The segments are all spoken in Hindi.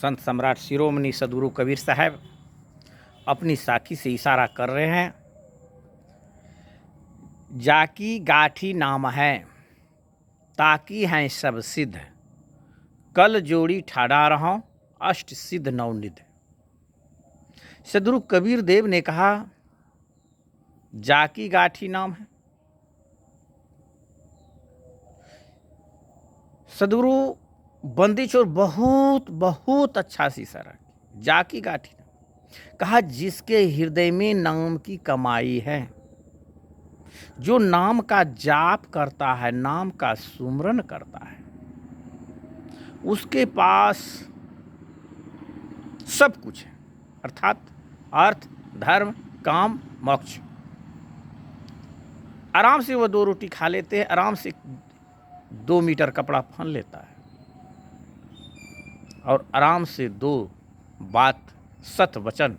संत सम्राट शिरोमणि सदगुरु कबीर साहब अपनी साखी से इशारा कर रहे हैं। जाकी गाठी नाम है, ताकी हैं सब सिद्ध, कल जोड़ी ठाड़ा रहो, अष्ट सिद्ध नवनिध। सदगुरु कबीर देव ने कहा, जाकी गाठी नाम है। सदगुरु बंदी छोड़ बहुत बहुत अच्छा सी इशारा की। जाकी गाठी नाम कहा, जिसके हृदय में नाम की कमाई है, जो नाम का जाप करता है, नाम का सुमरन करता है, उसके पास सब कुछ है, अर्थात अर्थ, धर्म, काम, मोक्ष। आराम से वो 2 रोटी खा लेते हैं, आराम से 2 मीटर कपड़ा पहन लेता है और आराम से 2 बात सत वचन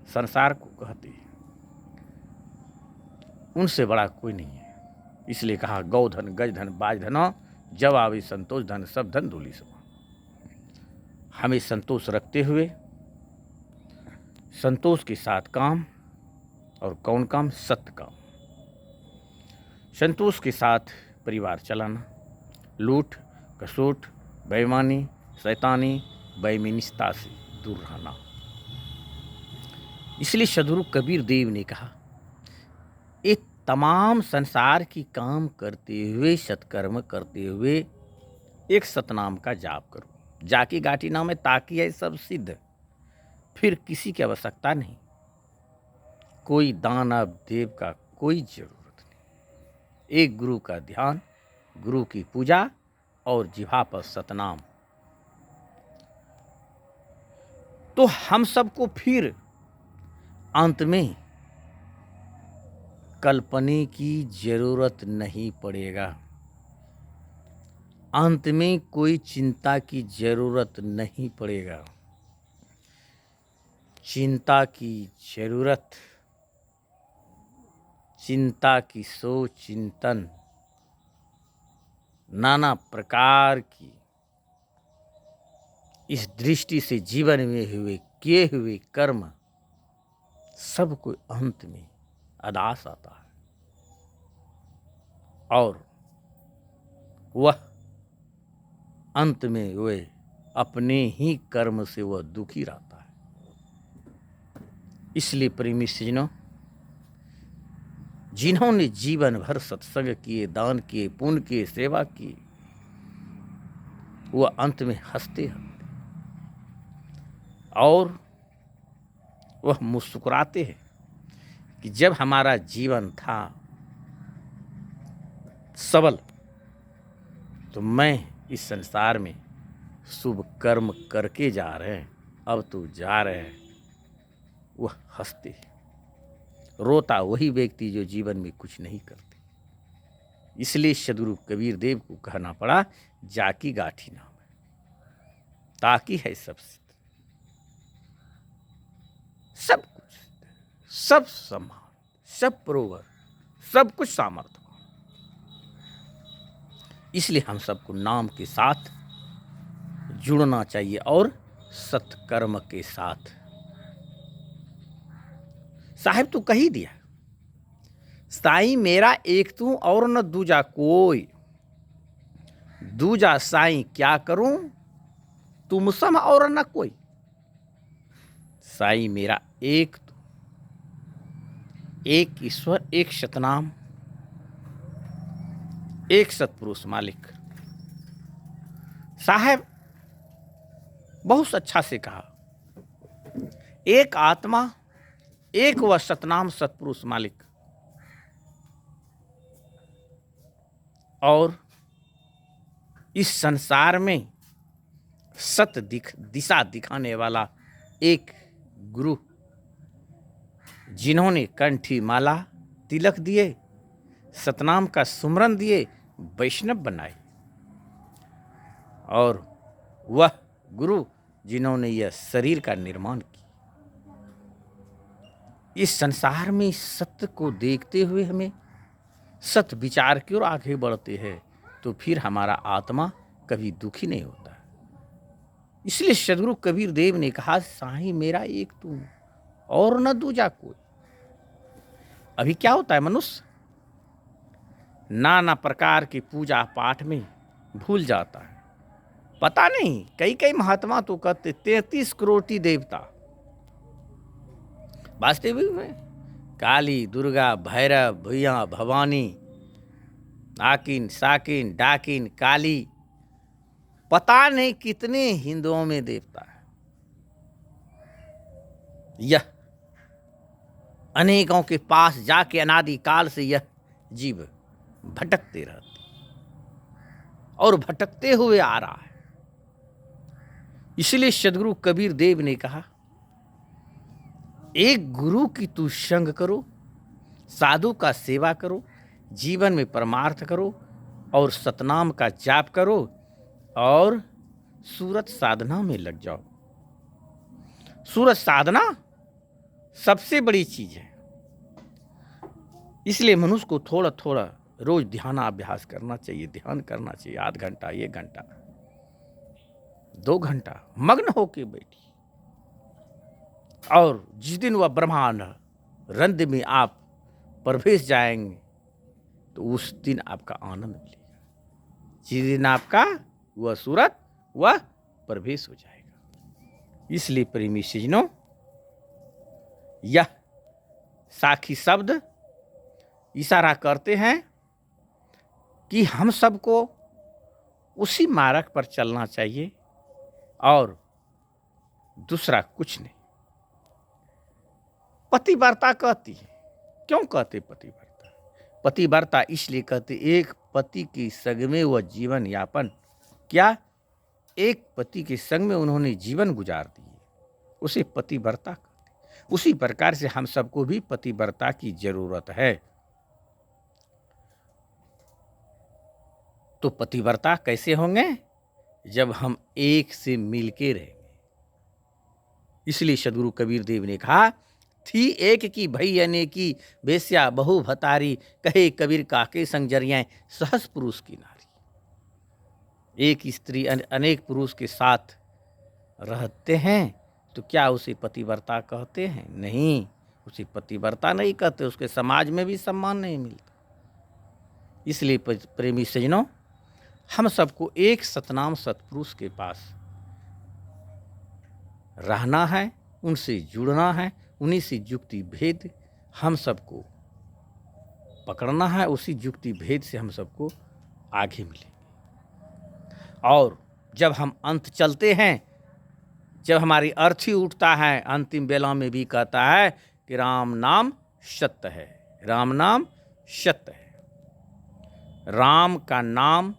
संसार को कहते हैं। उनसे बड़ा कोई नहीं है। इसलिए कहा, गौधन गजधन बाजधन, जब आवे संतोष धन, सब धन धूलि समा। हमें संतोष रखते हुए संतोष के साथ काम, और कौन काम? सत्य काम। संतोष के साथ परिवार चलाना, लूट खसोट, बेईमानी, शैतानी, बेईमानिस्ता से दूर रहना। इसलिए सदगुरु कबीर देव ने कहा, ये तमाम संसार की काम करते हुए, सत्कर्म करते हुए एक सतनाम का जाप करो। जाकी गाठी नाम है, ताकि है सब सिद्ध, फिर किसी की आवश्यकता नहीं, कोई दानव देव का कोई जरूरत नहीं। एक गुरु का ध्यान, गुरु की पूजा और जिह्वा पर सतनाम। तो हम सबको फिर अंत में कल्पने की जरूरत नहीं पड़ेगा, अंत में कोई चिंता की जरूरत नहीं पड़ेगा। चिंता की जरूरत, चिंता की सोच, चिंतन, नाना प्रकार की इस दृष्टि से जीवन में किए हुए कर्म सब को अंत में अदास आता है, और वह अंत में वे अपने ही कर्म से वह दुखी रहता है। इसलिए प्रेमी सज्जनों, जिन्होंने जीवन भर सत्संग किए, दान किए, पुण्य किए, सेवा की, वह अंत में हंसते हंसते और वह मुस्कुराते हैं कि जब हमारा जीवन था सबल, तो मैं इस संसार में शुभ कर्म करके जा रहे हैं, अब तो जा रहे हैं। वह हंसते हैं। रोता वही व्यक्ति जो जीवन में कुछ नहीं करते। इसलिए सदगुरु कबीर देव को कहना पड़ा, जाकी गाठी नाम है, ताकि है सब सिद्ध, सब कुछ, सब सम्मान, सब प्रोवर, सब कुछ सामर्थ्य। इसलिए हम सबको नाम के साथ जुड़ना चाहिए और सत्कर्म के साथ। साहिब तो कह ही दिया, साईं मेरा एक तू और न दूजा कोई, दूजा साईं क्या करूं, तुम सम और न कोई। साईं मेरा एक तू, एक ईश्वर, एक सतनाम, एक सतपुरुष मालिक। साहब बहुत अच्छा से कहा, एक आत्मा, एक वह सतनाम सतपुरुष मालिक, और इस संसार में दिशा दिखाने वाला एक गुरु, जिन्होंने कंठी माला तिलक दिए, सतनाम का सुमरन दिए, वैष्णव बनाए, और वह गुरु जिन्होंने यह शरीर का निर्माण किया। इस संसार में सत्य को देखते हुए हमें सत्य विचार की ओर आगे बढ़ते हैं, तो फिर हमारा आत्मा कभी दुखी नहीं होता। इसलिए सदगुरु कबीर देव ने कहा, साईं मेरा एक तू और न दूजा कोई। अभी क्या होता है, मनुष्य नाना प्रकार की पूजा पाठ में भूल जाता है। पता नहीं, कई कई महात्मा तो कहते 33 करोड़ देवता। वास्तविक में काली, दुर्गा, भैरव, भैया, भवानी, आकिन, साकिन, डाकिन, काली, पता नहीं कितने हिंदुओं में देवता है। यह अनेकों के पास जाके अनादि काल से यह जीव भटकते रहते और भटकते हुए आ रहा है। इसलिए सदगुरु कबीर देव ने कहा, एक गुरु की तू संग करो, साधु का सेवा करो, जीवन में परमार्थ करो और सतनाम का जाप करो और सूरत साधना में लग जाओ। सूरत साधना सबसे बड़ी चीज है। इसलिए मनुष्य को थोड़ा थोड़ा रोज ध्यानाभ्यास करना चाहिए, ध्यान करना चाहिए। आध घंटा, 1 घंटा, 2 घंटा मग्न होके बैठी, और जिस दिन वह ब्रह्मांड रंध्र में आप प्रवेश जाएंगे तो उस दिन आपका आनंद मिलेगा। जिस दिन आपका वह सूरत वह प्रवेश हो जाएगा। इसलिए प्रेमी सज्जनों, यह साखी शब्द इशारा करते हैं कि हम सबको उसी मार्ग पर चलना चाहिए और दूसरा कुछ नहीं। पतिव्रता कहती है, क्यों कहते पतिव्रता? पतिव्रता इसलिए कहते, एक पति के संग में वह जीवन यापन, क्या एक पति के संग में उन्होंने जीवन गुजार दिए, उसे पतिव्रता कहते। उसी प्रकार से हम सबको भी पतिव्रता की जरूरत है। तो पतिव्रता कैसे होंगे? जब हम एक से मिलके रहेंगे। इसलिए सदगुरु कबीर देव ने कहा, थी एक की भई अनेकी, बेस्या बहु भतारी, कहे कबीर काके संग जरियां, सहस पुरुष की नारी। एक स्त्री अनेक पुरुष के साथ रहते हैं तो क्या उसे पतिव्रता कहते हैं? नहीं, उसे पतिव्रता नहीं कहते। उसके समाज में भी सम्मान नहीं मिलता। इसलिए प्रेमी सज्जनों, हम सबको एक सतनाम सतपुरुष के पास रहना है, उनसे जुड़ना है, उन्हीं से युक्ति भेद हम सबको पकड़ना है। उसी युक्ति भेद से हम सबको आगे मिलेंगे। और जब हम अंत चलते हैं, जब हमारी अर्थी उठता है, अंतिम बेला में भी कहता है कि राम नाम सत्य है, राम नाम सत्य है। राम का नाम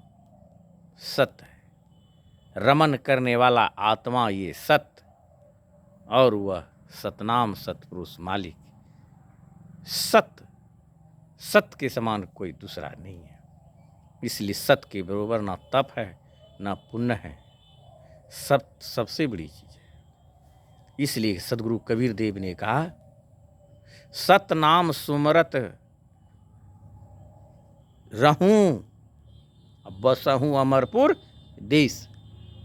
सत्य है। रमन करने वाला आत्मा ये सत्य, और वह सतनाम सतपुरुष मालिक। सत्य, सत्य के समान कोई दूसरा नहीं है। इसलिए सत्य के बरोबर ना तप है ना पुण्य है। सत्य सबसे बड़ी चीज है। इसलिए सदगुरु कबीर देव ने कहा, सत नाम सुमरत रहूं बसहूं अमरपुर देश।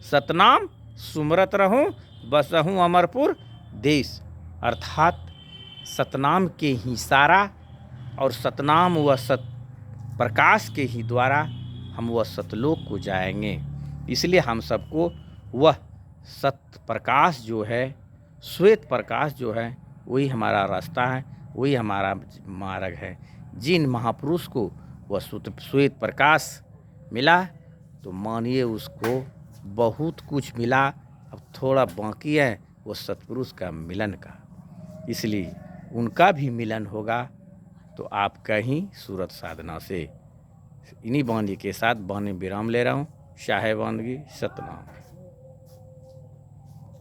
सतनाम सुमरत रहूं बसहूं अमरपुर देश। अर्थात सतनाम के ही सारा और सतनाम व सत प्रकाश के ही द्वारा हम वह सतलोक को जाएंगे। इसलिए हम सबको वह सत्य प्रकाश जो है, श्वेत प्रकाश जो है, वही हमारा रास्ता है, वही हमारा मार्ग है। जिन महापुरुष को वह श्वेत प्रकाश मिला तो मानिए उसको बहुत कुछ मिला। अब थोड़ा बाकी है वो सतपुरुष का मिलन का। इसलिए उनका भी मिलन होगा तो आपका ही सूरत साधना से। इन्हीं बांधी के साथ बानी विराम ले रहा हूँ। शाहे बांदगी सतनाम।